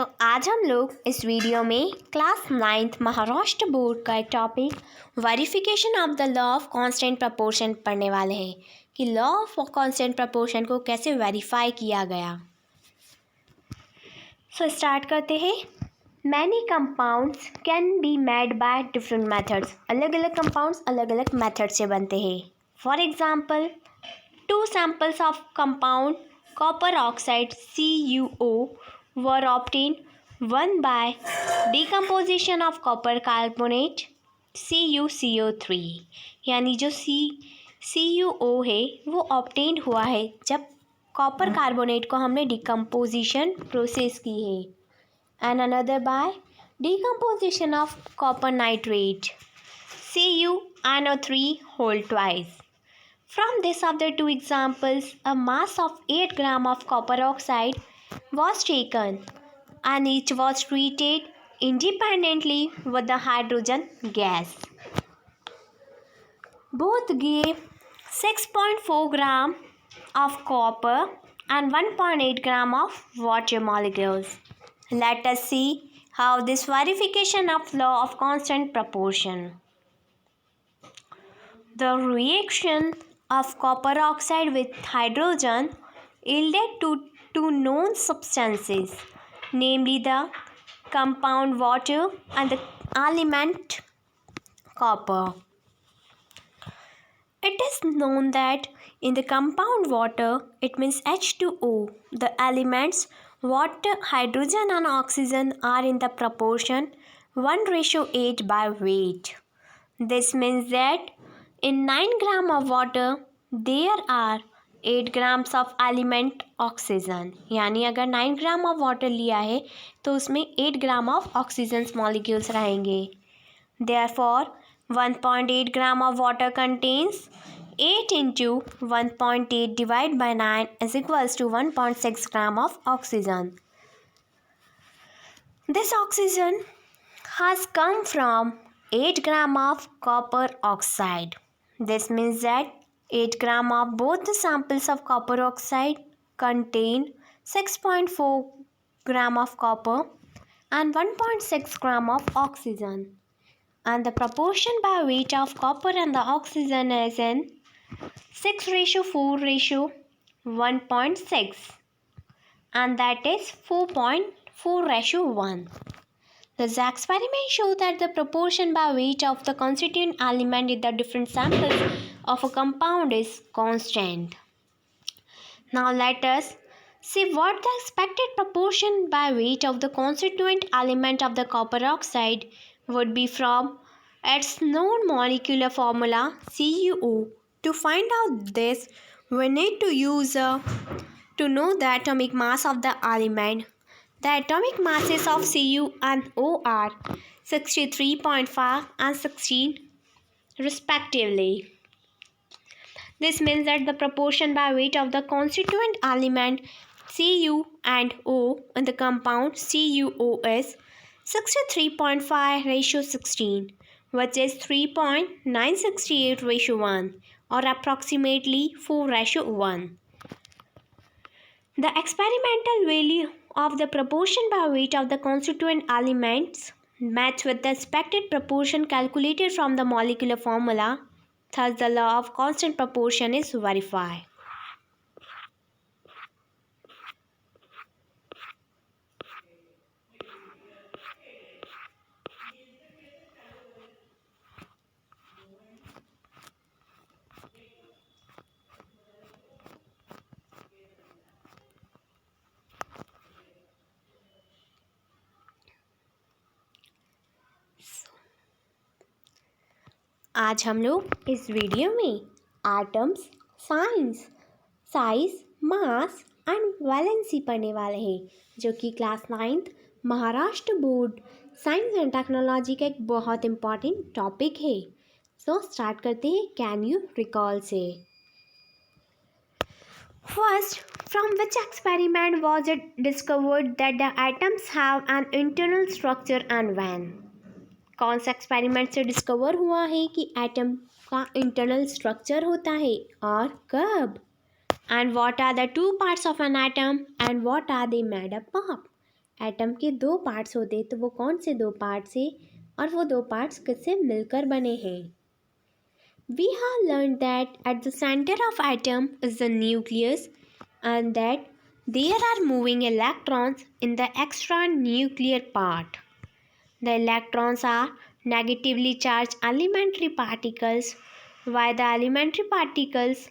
आज हम लोग इस वीडियो में क्लास 9th महाराष्ट्र बोर्ड का एक topic verification of the law of constant proportion पढ़ने वाले हैं कि लॉ ऑफ कांस्टेंट प्रपोर्शन को कैसे वेरीफाई किया गया। स्टार्ट करते हैं। Many compounds can be made by different methods. अलग अलग कंपाउंड्स अलग अलग मेथड से बनते हैं। For example, 2 samples of compound copper oxide CuO were obtained, one by decomposition of copper carbonate CuCO3। यानी जो CuO है वो ऑब्टेन हुआ है जब कॉपर कार्बोनेट को हमने डिकम्पोजिशन प्रोसेस की है। And another by decomposition of copper nitrate CuNO3 whole twice। From this of the 2 examples, a mass of 8 gram of copper oxide was taken and each was treated independently with the hydrogen gas. Both gave 6.4 gram of copper and 1.8 gram of water molecules. Let us see how this verification of law of constant proportion. The reaction of copper oxide with hydrogen yielded to 2 known substances, namely the compound water and the element copper. It is known that in the compound water, it means H2O, the elements water, hydrogen and oxygen are in the proportion 1:8 by weight. This means that in 9 gram of water, there are 8 grams of element oxygen. यानी अगर 9 gram of water लिया है तो उसमें 8 gram of oxygen molecules रहेंगे। Therefore, 1.8 gram of water contains 8 into 1.8 divided by 9 is equals to 1.6 gram of oxygen. This oxygen has come from 8 gram of copper oxide. This means that 8 gram of both the samples of copper oxide contain 6.4 gram of copper and 1.6 gram of oxygen, and the proportion by weight of copper and the oxygen is in 6:4:1.6, and that is 4.4:1. This experiment shows that the proportion by weight of the constituent element in the different samples of a compound is constant. Now let us see what the expected proportion by weight of the constituent element of the copper oxide would be from its known molecular formula CuO. To find out this, we need to know the atomic mass of the element. The atomic masses of Cu and O are 63.5 and 16 respectively. This means that the proportion by weight of the constituent element Cu and O in the compound CuO is 63.5:16, which is 3.968:1, or approximately 4:1. The experimental value of the proportion by weight of the constituent elements match with the expected proportion calculated from the molecular formula. Thus, the law of constant proportion is verified. आज हम लोग इस video में atoms, size, mass and valency पढ़ने वाले हैं, जो कि class 9th Maharashtra board science and technology का एक बहुत इम्पॉर्टेंट टॉपिक है। स्टार्ट करते हैं। कैन यू रिकॉल से। First, from which experiment was it discovered that the atoms have an internal structure and when? कौन सा एक्सपेरिमेंट से डिस्कवर हुआ है कि एटम का इंटरनल स्ट्रक्चर होता है और कब? And what are the 2 parts of an atom and what are they made up of? Atom के दो पार्ट्स होते तो वो कौन से दो पार्ट्स हैं और वो दो पार्ट्स किससे मिलकर बने हैं? We have learned that at the center of atom is the nucleus and that there are moving electrons in the extranuclear part. The electrons are negatively charged elementary particles while the elementary particles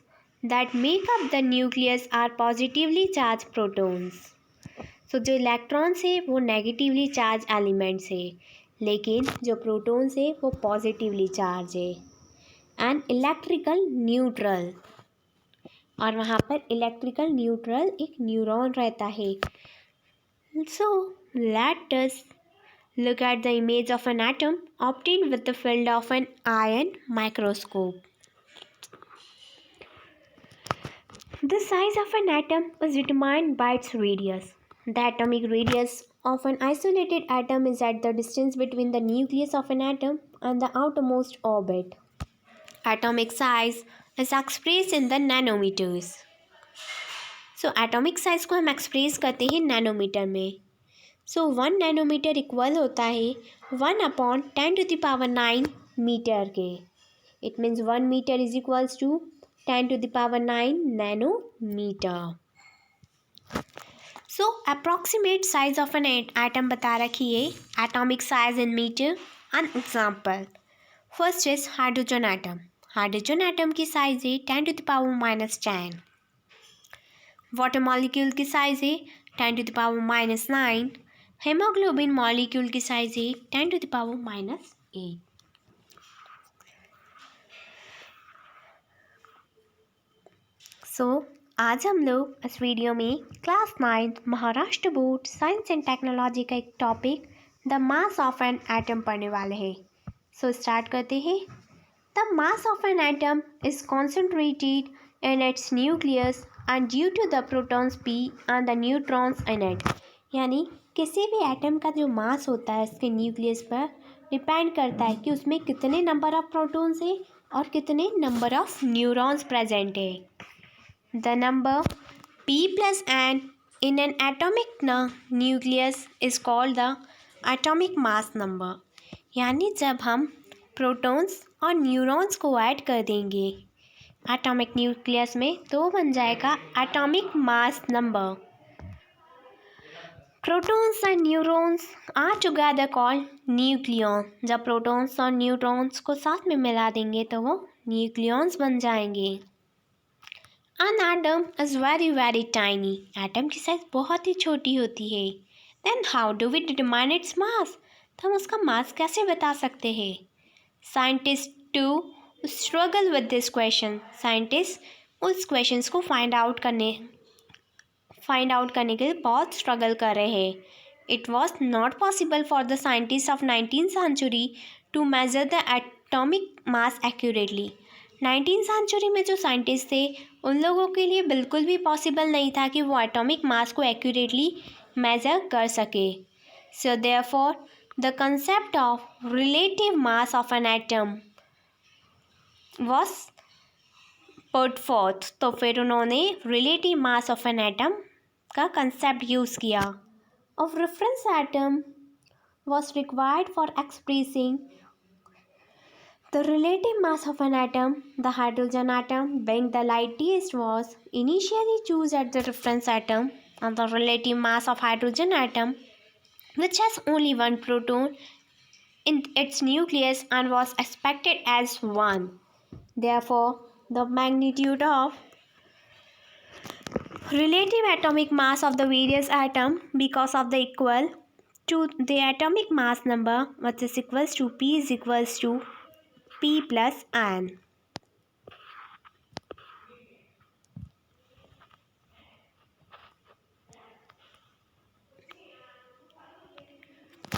that make up the nucleus are positively charged protons. So जो electrons है वो negatively charge elements है, लेकिन जो protons है वो positively charge है and electrical neutral. और वहाँ पर इलेक्ट्रिकल न्यूट्रल एक न्यूरॉन रहता है। So let us look at the image of an atom obtained with the field of an ion microscope. The size of an atom is determined by its radius. The atomic radius of an isolated atom is at the distance between the nucleus of an atom and the outermost orbit. Atomic size is expressed in the nanometers. So atomic size को हम express करते हैं nanometre में। सो 1 nanometre equal होता है 1/10⁹ metre के। It means 1 metre is equals to 10⁹ nanometre. So approximate size of an atom बता रखी है, atomic size in metre. An example first is hydrogen atom. Hydrogen atom की साइज है 10⁻⁻10। वाटर मॉलिक्यूल की size है 10⁻⁹। हेमोग्लोबिन मॉलिक्यूल की size है 10⁻⁸। सो आज हम लोग इस वीडियो में class 9 Maharashtra board science and technology का एक topic the mass of an atom पढ़ने वाले हैं। सो स्टार्ट करते हैं। The mass of an atom is concentrated in its nucleus and due to the protons P and the neutrons in it. यानी किसी भी एटम का जो मास होता है इसके न्यूक्लियस पर डिपेंड करता है कि उसमें कितने नंबर ऑफ प्रोटॉन्स हैं और कितने नंबर ऑफ न्यूरॉन्स प्रेजेंट है। The number p + n in an atomic nucleus is called the atomic mass number. यानी जब हम प्रोटॉन्स और न्यूरॉन्स को ऐड कर देंगे एटॉमिक न्यूक्लियस में तो बन जाएगा atomic mass number. Protons and neurons are together called nucleon. जब प्रोटॉन्स और न्यूट्रॉन्स को साथ में मिला देंगे तो वो न्यूक्लियॉन्स बन जाएंगे। An atom is very very tiny. Atom की साइज बहुत ही छोटी होती है। Then how do we determine its mass? तो हम उसका मास कैसे बता सकते हैं? Scientist too struggle with this question. Scientist उस क्वेश्चन को फाइंड आउट करने के लिए बहुत स्ट्रगल कर रहे हैं। It was not possible for the scientist of 19th century to measure the atomic mass accurately. 19th century में जो साइंटिस्ट थे उन लोगों के लिए बिल्कुल भी पॉसिबल नहीं था कि वो एटॉमिक मास को एक्यूरेटली मेज़र कर सके। So therefore the concept of relative mass of an atom was put fourth. तो फिर उन्होंने relative mass of an atom का कंसेप्ट यूज़ किया। Of reference atom was required for expressing the relative mass of an atom. The hydrogen atom being the lightest was initially chosen as the reference atom and the relative mass of hydrogen atom which has only one proton in its nucleus and was expected as 1. Therefore, the magnitude of relative atomic mass of the various atom because of the equal to the atomic mass number which is equals to p is equals to p plus n.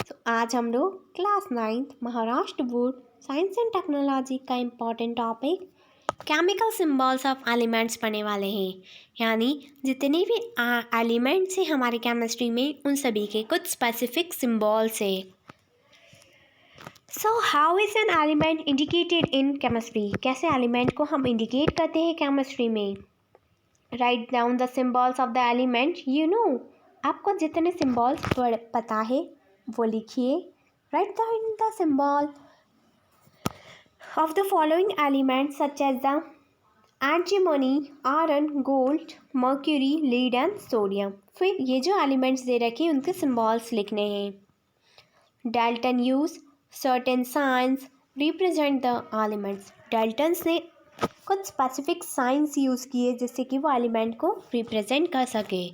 तो आज हम लोग class 9 Maharashtra board science and technology का important topic chemical symbols of elements पढ़ने वाले हैं। यानी जितने भी एलिमेंट्स हैं हमारे केमिस्ट्री में उन सभी के कुछ स्पेसिफिक सिंबल्स है। So how is an element indicated in chemistry? कैसे एलिमेंट को हम इंडिकेट करते हैं केमिस्ट्री में? Write down the symbols of the element you know. आपको जितने सिम्बॉल्स पता है वो लिखिए. Write down the symbol of the following elements such as the antimony, iron, gold, mercury, lead and sodium. फिर ये जो एलिमेंट्स दे रखे हैं उनके सिम्बॉल्स लिखने हैं. Dalton used certain signs represent the elements. Daltons ने कुछ स्पेसिफिक साइंस यूज़ किए जिससे कि वो एलिमेंट को रिप्रेजेंट कर सके.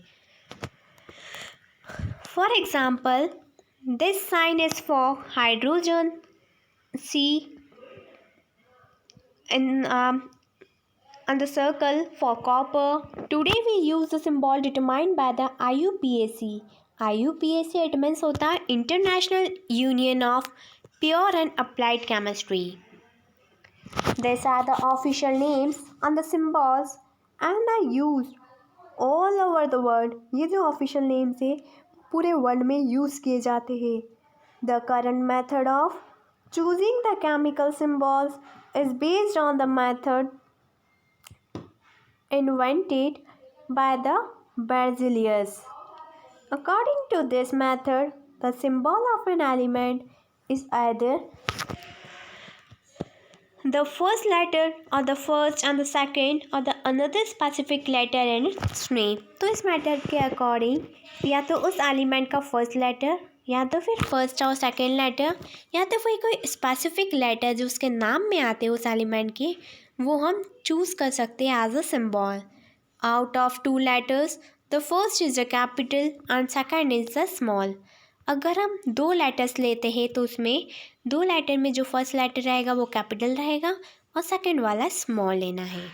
For example, this sign is for hydrogen, C and the circle for copper. Today we use the symbol determined by the IUPAC. IUPAC it means होता है International Union of Pure and Applied Chemistry. These are the official names and the symbols and are used all over the world. ये जो official names है पूरे world में use किए जाते हैं. The current method of choosing the chemical symbols is based on the method invented by the Berzelius. According to this method, the symbol of an element is either the first letter or the first and the second or the another specific letter in its name. तो इस method के according या तो उस element का first letter या तो फिर फर्स्ट और सेकेंड लेटर या तो फिर कोई स्पेसिफिक लेटर जो उसके नाम में आते हैं उस एलिमेंट के वो हम चूज़ कर सकते हैं as a symbol. Out of 2 letters the first is the capital and second is the small. अगर हम 2 लेटर्स लेते हैं तो उसमें 2 लेटर में जो फर्स्ट लेटर रहेगा वो कैपिटल रहेगा और सेकेंड वाला स्मॉल लेना है.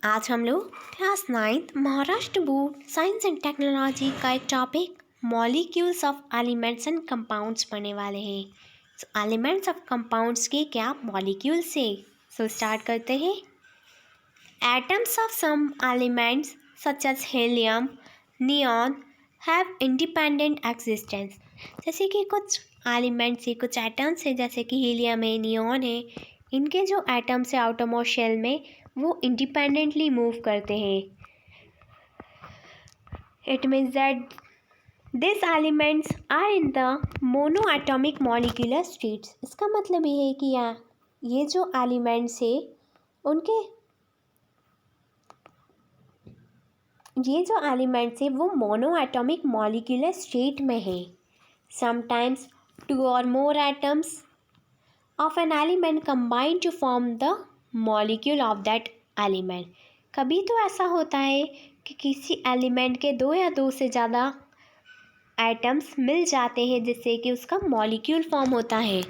आज हम लोग class 9 Maharashtra board science and technology का एक topic molecules of elements and compounds पढ़ने वाले हैं. एलिमेंट्स ऑफ कंपाउंड्स के क्या मॉलिक्यूल्स है. स्टार्ट करते हैं. Atoms of some elements such as helium, neon have independent existence. जैसे कि कुछ एलिमेंट्स है कुछ एटम्स है जैसे कि हीलियम है नियॉन है इनके जो एटम्स है आउटरमोस्ट शेल में वो इंडिपेंडेंटली मूव करते हैं. It means that this elements are in the monoatomic molecular states. इसका मतलब ये है कि ये जो एलिमेंट्स है उनके ये जो एलिमेंट्स है वो मोनोएटॉमिक मॉलिक्यूलर स्टेट में है. Sometimes 2 or more atoms of an element combine to form the molecule of that element. कभी तो ऐसा होता है कि किसी एलिमेंट के 2 या 2 से ज़्यादा एटम्स मिल जाते हैं जिससे कि उसका मॉलिक्यूल फॉर्म होता है.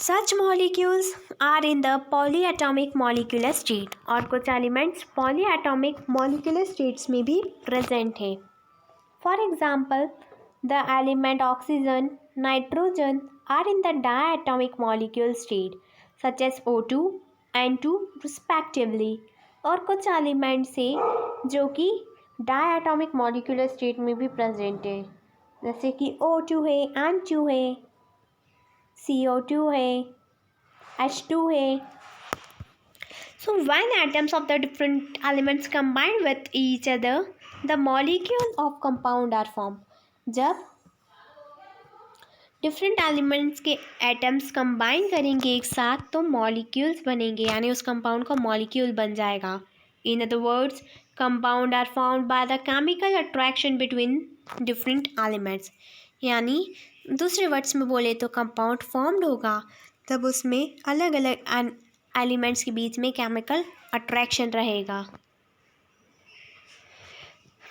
Such molecules are in the polyatomic molecular state. और कुछ एलिमेंट्स polyatomic molecular states में भी प्रेजेंट है. For example, the element oxygen, nitrogen are in the diatomic molecule state such as O2 and 2 respectively. और कुछ elements है जो कि diatomic molecular state में भी प्रेजेंट है जैसे कि O2 है N2 है CO2 है H2 है. So when atoms of the different elements combine with each other, the molecule of compound are formed. जब डिफरेंट एलिमेंट्स के एटम्स कंबाइन करेंगे एक साथ तो मॉलिक्यूल्स बनेंगे यानी उस कंपाउंड का मॉलिक्यूल बन जाएगा. In other words compound are found by the chemical attraction between different elements. यानी दूसरे वर्ड्स में बोले तो कंपाउंड फॉर्म्ड होगा तब उसमें अलग अलग एलिमेंट्स के बीच में केमिकल अट्रैक्शन रहेगा.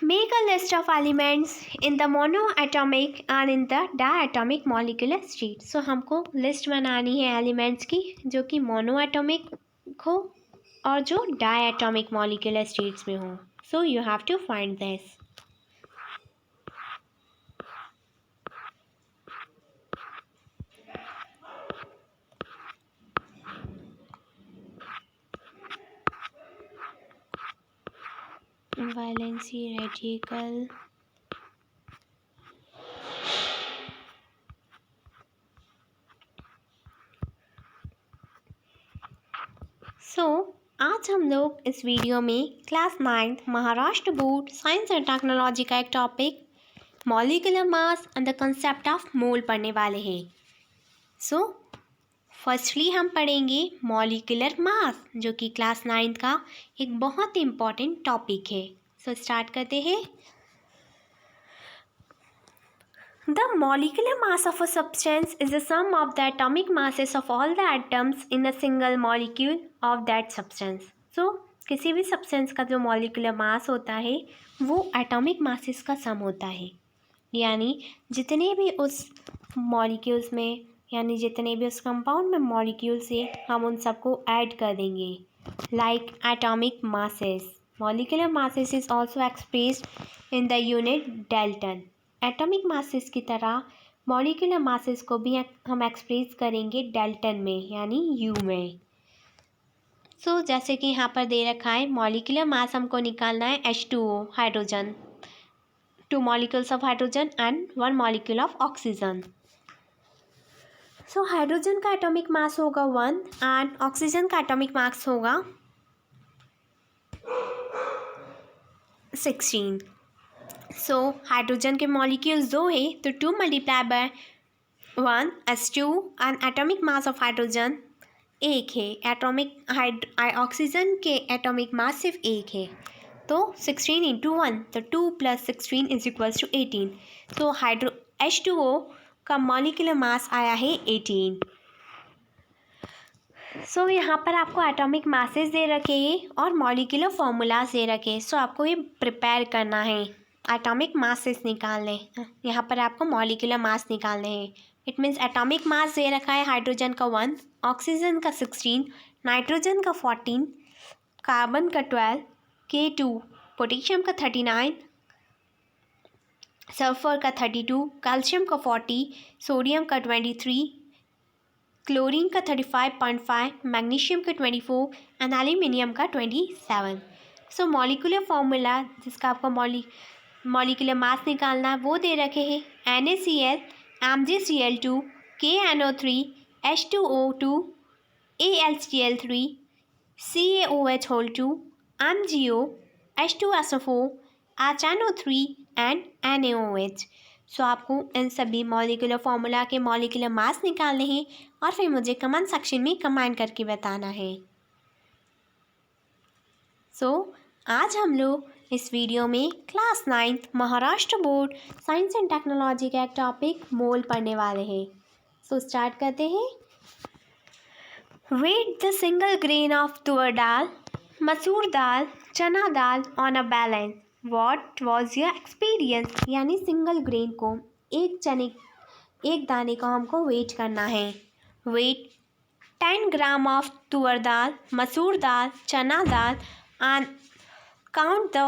Make a list of elements in the monoatomic and in the diatomic molecular state. So हमको लिस्ट बनानी है एलिमेंट्स की जो कि मोनोएटॉमिक हो और जो डायटॉमिक मॉलिक्यूलर स्टेट्स में हो. So you have to find this. Valency radical so आज हम लोग इस वीडियो में class 9th Maharashtra board science and technology का एक topic molecular mass and the concept of mole पढ़ने वाले हैं। सो फर्स्टली हम पढ़ेंगे मॉलिक्यूलर मास, जो कि क्लास 9th का एक बहुत ही इम्पॉर्टेंट टॉपिक है। सो स्टार्ट करते हैं। The molecular mass of a substance is the sum of the atomic masses of all the atoms in a single molecule of that substance. So, किसी भी substance का जो molecular mass होता है वो atomic masses का sum होता है, यानी जितने भी उस molecules में यानी जितने भी उस compound में molecules है हम उन सबको add कर देंगे। Like atomic masses. Molecular masses is also expressed in the unit Dalton. Atomic masses की तरह मॉलिक्यूलर मासेस को भी हम एक्सप्रेस करेंगे डेल्टन में यानी यू में। सो जैसे कि यहाँ पर दे रखा है मॉलिक्यूलर मास हमको निकालना है H2O hydrogen, 2 molecules of hydrogen and 1 molecule of oxygen. So hydrogen का एटॉमिक मास होगा 1 एंड ऑक्सीजन का एटॉमिक मास होगा 16। सो हाइड्रोजन के मॉलिक्यूल्स 2 है तो 2 multiply by 1 H2 and atomic mass of hydrogen 1 है। एटॉमिक ऑक्सीजन के एटॉमिक मास सिर्फ 1 है, तो 16 इंटू 1 तो 2 + 16 इज इक्वल्स टू 18। तो H2O का मॉलिक्यूलर मास आया है 18। सो यहाँ पर आपको एटॉमिक मासेस दे रखे हैं और मॉलिक्यूलर फॉर्मूलाज दे रखे हैं। सो आपको ये प्रिपेयर करना है, एटॉमिक मासेस निकालने। यहाँ पर आपको मॉलिक्यूलर मास निकालने हैं। इट मीन्स एटॉमिक मास दे रखा है हाइड्रोजन का 1, ऑक्सीजन का 16, नाइट्रोजन का 14, कार्बन का 12, K2, पोटेशियम का 39, सल्फर का 32, कैल्शियम का 40, सोडियम का 23, क्लोरीन का 35.5, मैग्नीशियम का 24 एंड एल्यूमिनियम का 27। सो मॉलिक्यूलर फॉर्मूला जिसका आपको मॉलिक्यूलर मास निकालना है वो दे रखे हैं NaCl, MgCl2, KNO3, H2O2, AlCl3, CaOH2, MgO, H2SO4, HNO3 and NaOH। सो आपको इन सभी मॉलिक्यूलर फॉर्मूला के मॉलिक्यूलर मास निकालने हैं और फिर मुझे कमेंट सेक्शन में कमेंट करके बताना है। सो आज हम लोग इस वीडियो में class 9th Maharashtra board science and technology का एक टॉपिक मोल पढ़ने वाले हैं। सो स्टार्ट करते हैं। Weigh the single grain of tuar dal, masoor dal, chana dal on a balance. What was your experience. यानी सिंगल ग्रेन को एक दाने को हमको वेट करना है। Wait 10 gram of tuar dal, masoor dal, chana dal and count the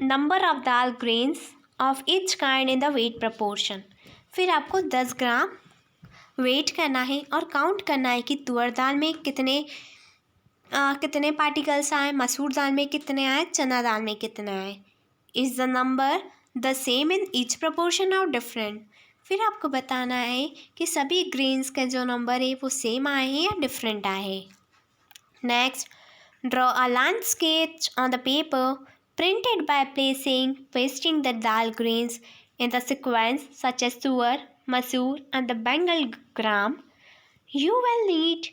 number of dal grains of each kind in the weight proportion। फिर आपको 10 ग्राम वेट करना है और काउंट करना है कि तुअर दाल में कितने पार्टिकल्स आए, मसूर दाल में कितने आए, चना दाल में कितने आए। Is the number the same in each proportion और डिफरेंट। फिर आपको बताना है कि सभी ग्रेन्स का जो नंबर है वो सेम आए हैं या डिफरेंट आए हैं। Next, draw a line sketch on the paper printed by pasting the dal grains in the sequence such as tuar, masoor and the bengal gram. You will need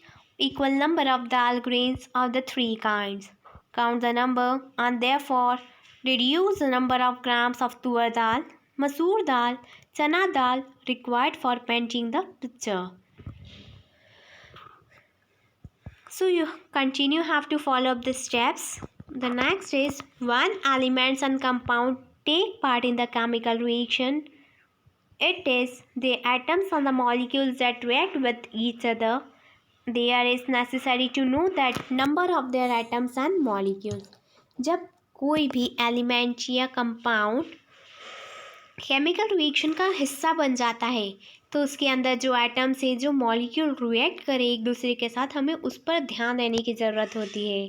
equal number of dal grains of the 3 kinds. Count the number and therefore reduce the number of grams of tuar dal, masoor dal, chana dal required for painting the picture. So you have to follow up the steps. The next is when elements and compound take part in the chemical reaction. It is the atoms and the molecules that react with each other. There is necessary to know that number of their atoms and molecules. जब कोई भी element या compound chemical reaction का हिस्सा बन जाता है तो उसके अंदर जो एटम्स है, जो मॉलिक्यूल रिएक्ट करे एक दूसरे के साथ, हमें उस पर ध्यान देने की ज़रूरत होती है।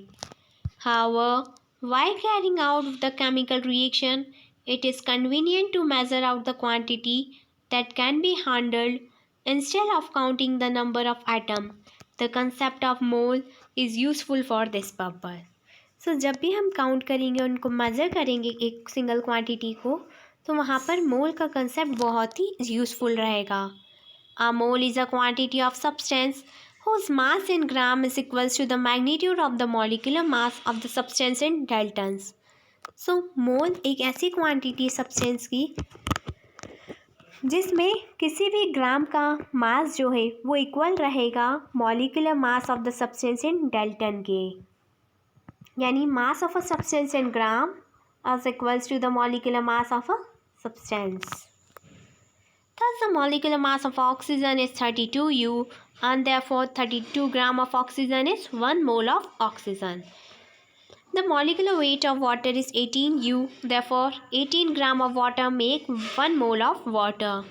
However, while carrying out the chemical reaction, it is convenient to measure out the quantity that can be handled instead of counting the number of atoms. The concept of mole is useful for this purpose. So जब भी हम count करेंगे, उनको measure करेंगे एक single quantity को, तो वहाँ पर मोल का कंसेप्ट बहुत ही यूज़फुल रहेगा. A mole is a quantity of substance whose mass in gram is equals to the magnitude of the molecular mass of the substance in daltons. So मोल एक ऐसी क्वांटिटी सब्सटेंस की जिसमें किसी भी ग्राम का मास जो है वो इक्वल रहेगा molecular mass of the substance in Dalton के. यानी mass of a substance in gram is equals to the molecular mass of a substance. Thus, the molecular mass of oxygen is 32U and therefore 32 gram of oxygen is 1 mole of oxygen. The molecular weight of water is 18U, therefore 18 gram of water make 1 mole of water.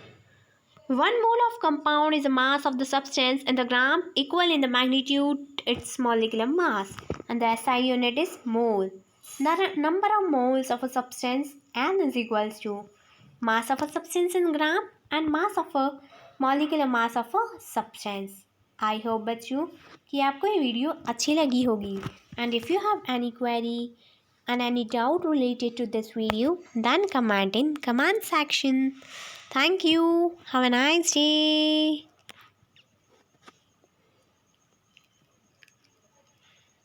1 mole of compound is the mass of the substance and the gram equal in the magnitude its molecular mass, and the SI unit is mole. The number of moles of a substance N is equals to mass of a substance in gram and mass of a molecular mass of a substance. I hope बच्चों कि आपको ये video अच्छी लगी होगी. And if you have any query and any doubt related to this video, then comment in comment section. Thank you. Have a nice day.